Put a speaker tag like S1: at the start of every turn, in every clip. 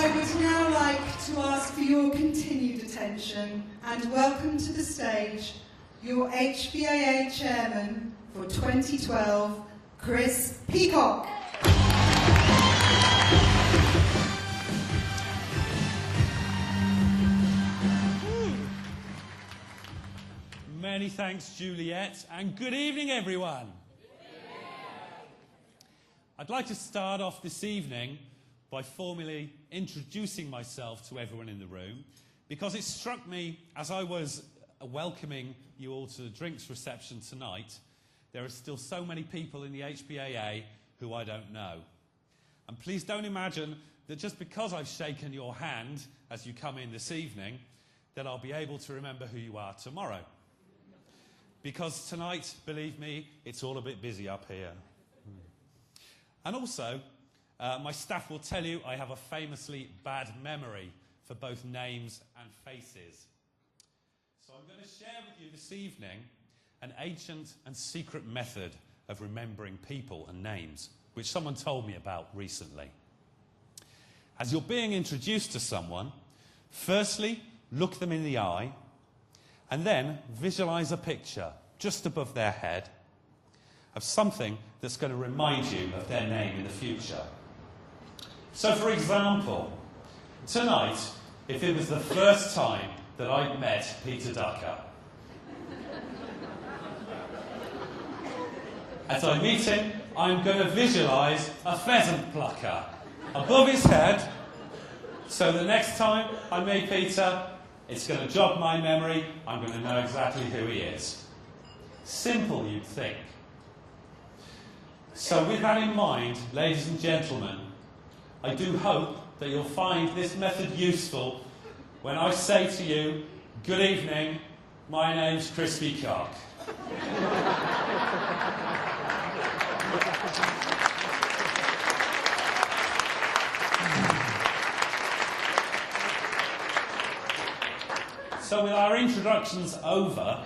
S1: I would now like to ask for your continued attention and welcome to the stage your HBAA Chairman for 2012, Chris Peacock.
S2: Many thanks, Juliet, and good evening, everyone. I'd like to start off this evening by formally introducing myself to everyone in the room, because it struck me as I was welcoming you all to the drinks reception tonight, there are still so many people in the HBAA who I don't know. And please don't imagine that just because I've shaken your hand as you come in this evening, that I'll be able to remember who you are tomorrow. Because tonight, believe me, it's all a bit busy up here. And also, my staff will tell you I have a famously bad memory for both names and faces. So I'm going to share with you this evening an ancient and secret method of remembering people and names, which someone told me about recently. As you're being introduced to someone, firstly, look them in the eye, and then visualize a picture just above their head of something that's going to remind you of their name in the future. So, for example, tonight, if it was the first time that I'd met Peter Ducker, as I meet him, I'm going to visualise a pheasant plucker above his head, so the next time I meet Peter, it's going to jog my memory, I'm going to know exactly who he is. Simple, you'd think. So with that in mind, ladies and gentlemen, I do hope that you'll find this method useful when I say to you, good evening, my name's Chris Peacock. So with our introductions over,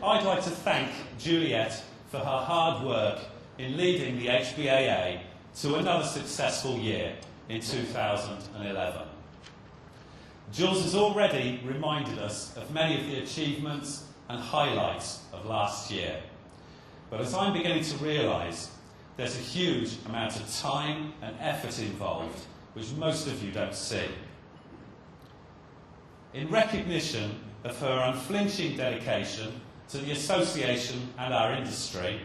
S2: I'd like to thank Juliet for her hard work in leading the HBAA to another successful year in 2011. Jules has already reminded us of many of the achievements and highlights of last year. But as I'm beginning to realise, there's a huge amount of time and effort involved, which most of you don't see. In recognition of her unflinching dedication to the association and our industry,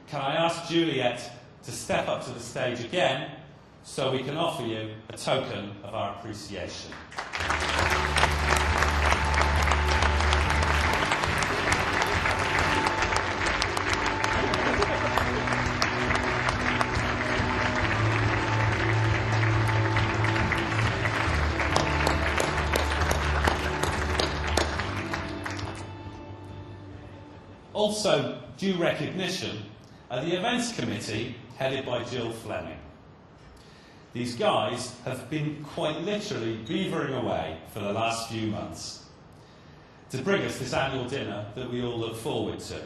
S2: can I ask Juliet to step up to the stage again so we can offer you a token of our appreciation. Also, due recognition are the events committee headed by Jill Fleming. These guys have been quite literally beavering away for the last few months to bring us this annual dinner that we all look forward to.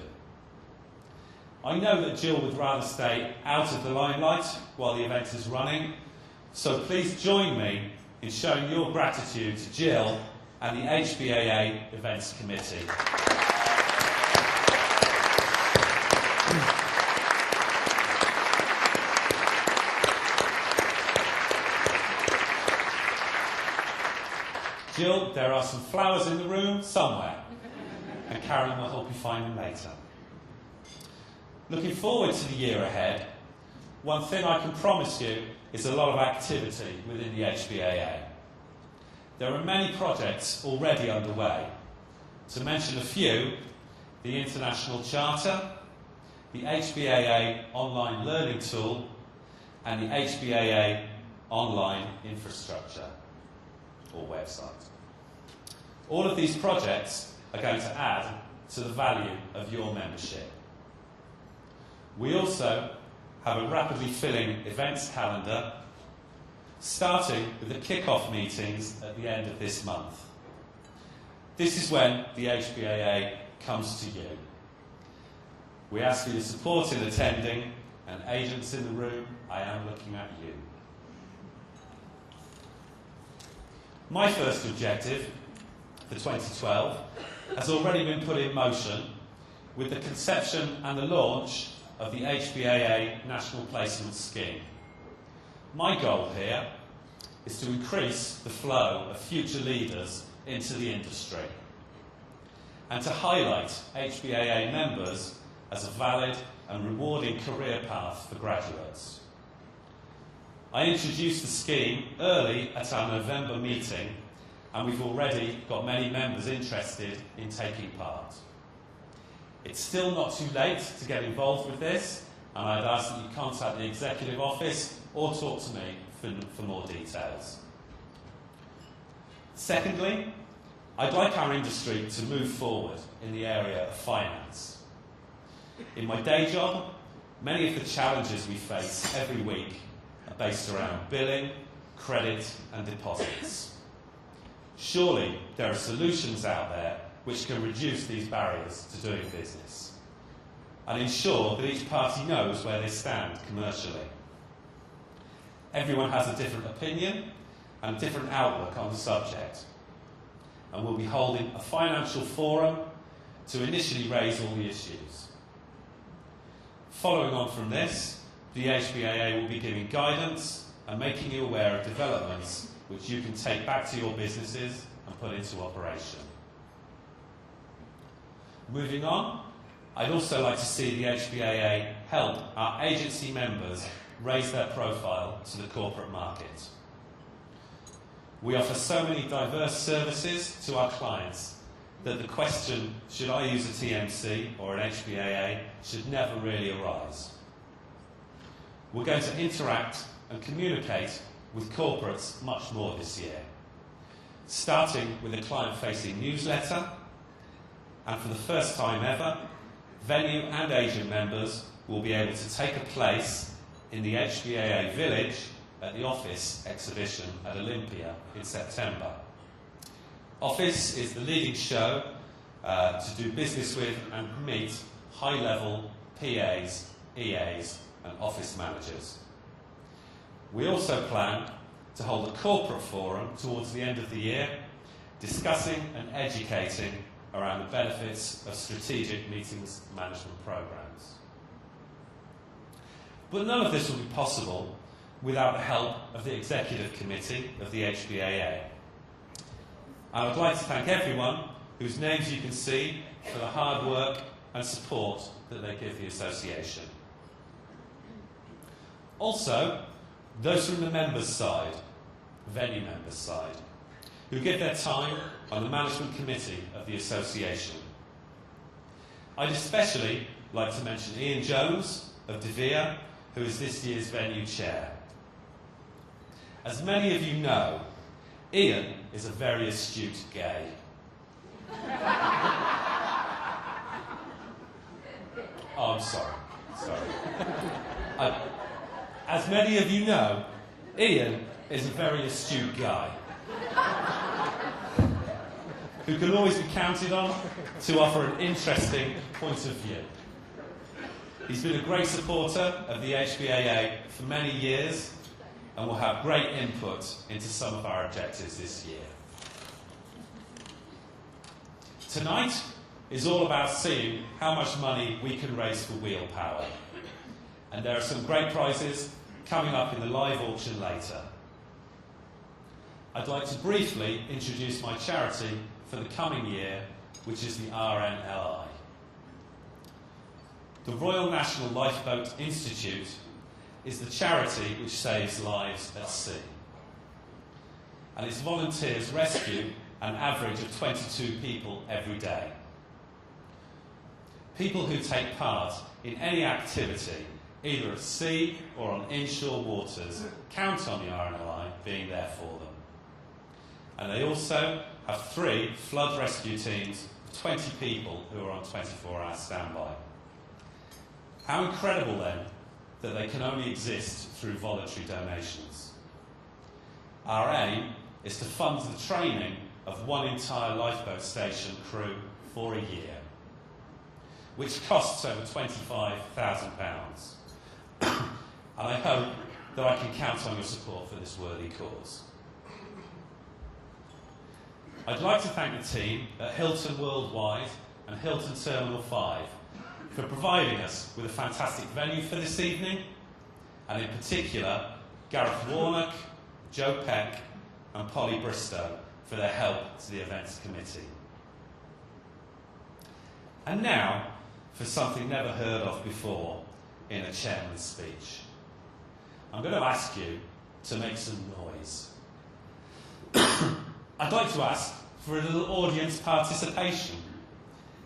S2: I know that Jill would rather stay out of the limelight while the event is running, so please join me in showing your gratitude to Jill and the HBAA Events Committee. Jill, there are some flowers in the room somewhere, and Carolyn will help you find them later. Looking forward to the year ahead, one thing I can promise you is a lot of activity within the HBAA. There are many projects already underway. To mention a few, the International Charter, the HBAA Online Learning Tool, and the HBAA Online Infrastructure, or website. All of these projects are going to add to the value of your membership. We also have a rapidly filling events calendar, starting with the kick-off meetings at the end of this month. This is when the HBAA comes to you. We ask for your support in attending, and agents in the room, I am looking at you. My first objective for 2012 has already been put in motion with the conception and the launch of the HBAA National Placement Scheme. My goal here is to increase the flow of future leaders into the industry and to highlight HBAA members as a valid and rewarding career path for graduates. I introduced the scheme early at our November meeting, and we've already got many members interested in taking part. It's still not too late to get involved with this, and I'd ask that you contact the Executive Office or talk to me for more details. Secondly, I'd like our industry to move forward in the area of finance. In my day job, many of the challenges we face every week are based around billing, credit and deposits. Surely there are solutions out there which can reduce these barriers to doing business and ensure that each party knows where they stand commercially. Everyone has a different opinion and a different outlook on the subject, and we'll be holding a financial forum to initially raise all the issues. Following on from this, the HBAA will be giving guidance and making you aware of developments which you can take back to your businesses and put into operation. Moving on, I'd also like to see the HBAA help our agency members raise their profile to the corporate market. We offer so many diverse services to our clients that the question, should I use a TMC or an HBAA, should never really arise. We're going to interact and communicate with corporates much more this year, starting with a client-facing newsletter, and for the first time ever, venue and agent members will be able to take a place in the HBAA Village at the Office exhibition at Olympia in September. Office is the leading show to do business with and meet high-level PAs, EAs and office managers. We also plan to hold a corporate forum towards the end of the year, discussing and educating around the benefits of strategic meetings management programs. But none of this will be possible without the help of the Executive Committee of the HBAA. I would like to thank everyone whose names you can see for the hard work and support that they give the association. Also, those from the members' side, venue members' side, who give their time on the management committee of the association. I'd especially like to mention Ian Jones of De Vere, who is this year's venue chair. As many of you know, Ian is a very astute gay. Oh, I'm sorry. As many of you know, Ian is a very astute guy who can always be counted on to offer an interesting point of view. He's been a great supporter of the HBAA for many years and will have great input into some of our objectives this year. Tonight is all about seeing how much money we can raise for Wheel Power. And there are some great prizes coming up in the live auction later. I'd like to briefly introduce my charity for the coming year, which is the RNLI. The Royal National Lifeboat Institute is the charity which saves lives at sea. And its volunteers rescue an average of 22 people every day. People who take part in any activity, either at sea or on inshore waters, count on the RNLI being there for them. And they also have 3 flood rescue teams of 20 people who are on 24-hour standby. How incredible then that they can only exist through voluntary donations. Our aim is to fund the training of one entire lifeboat station crew for a year, which costs over £25,000. And I hope that I can count on your support for this worthy cause. I'd like to thank the team at Hilton Worldwide and Hilton Terminal 5 for providing us with a fantastic venue for this evening, and in particular, Gareth Warnock, Joe Peck and Polly Bristow for their help to the events committee. And now, for something never heard of before in a chairman's speech. I'm going to ask you to make some noise. I'd like to ask for a little audience participation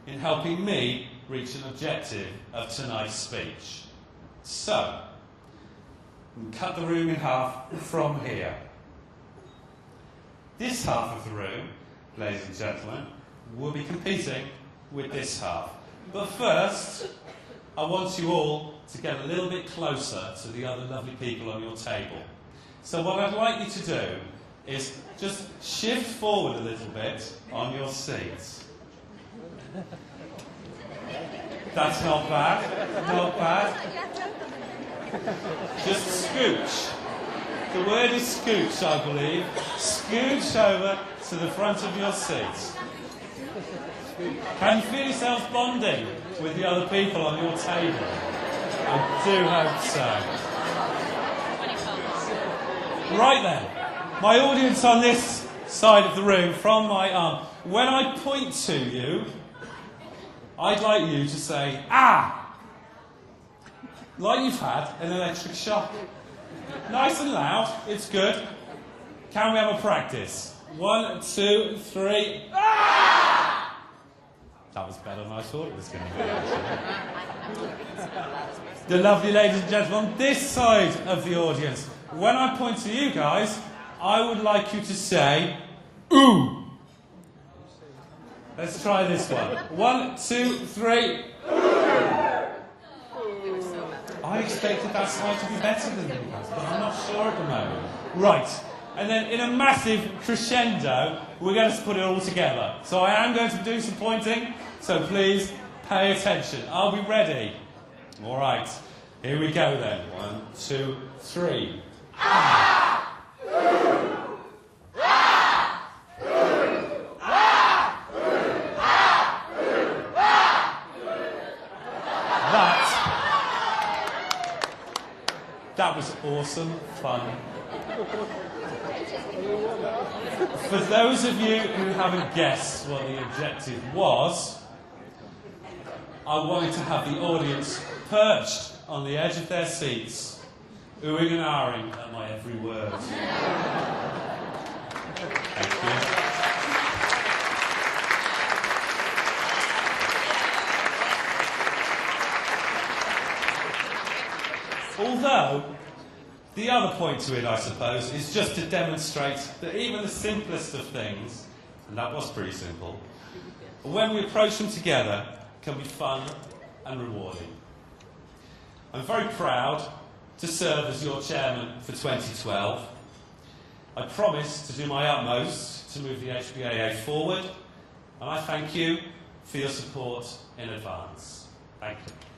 S2: in helping me reach an objective of tonight's speech. So, we'll cut the room in half from here. This half of the room, ladies and gentlemen, will be competing with this half. But first, I want you all to get a little bit closer to the other lovely people on your table. So what I'd like you to do is just shift forward a little bit on your seats. That's not bad, not bad. Just scooch. The word is scooch, I believe. Scooch over to the front of your seat. Can you feel yourselves bonding with the other people on your table? I do hope so. Right then, my audience on this side of the room, from my arm, when I point to you, I'd like you to say, ah! Like you've had an electric shock. Nice and loud, it's good. Can we have a practice? 1, 2, 3, ah! That was better than I thought it was going to be, actually. The lovely ladies and gentlemen on this side of the audience, when I point to you guys, I would like you to say, ooh. Let's try this one. 1, 2, 3. I expected that side to be better than you guys, but I'm not sure at the moment. Right, and then in a massive crescendo, we're going to put it all together. So I am going to do some pointing, so please pay attention. Are we ready? All right, here we go then. 1, 2, 3. Ah! That was awesome fun. For those of you who haven't guessed what the objective was, I wanted to have the audience perched on the edge of their seats, oohing and ahhing at my every word. Thank you. Although, the other point to it, I suppose, is just to demonstrate that even the simplest of things, and that was pretty simple, when we approach them together, can be fun and rewarding. I'm very proud to serve as your chairman for 2012. I promise to do my utmost to move the HBAA forward, and I thank you for your support in advance. Thank you.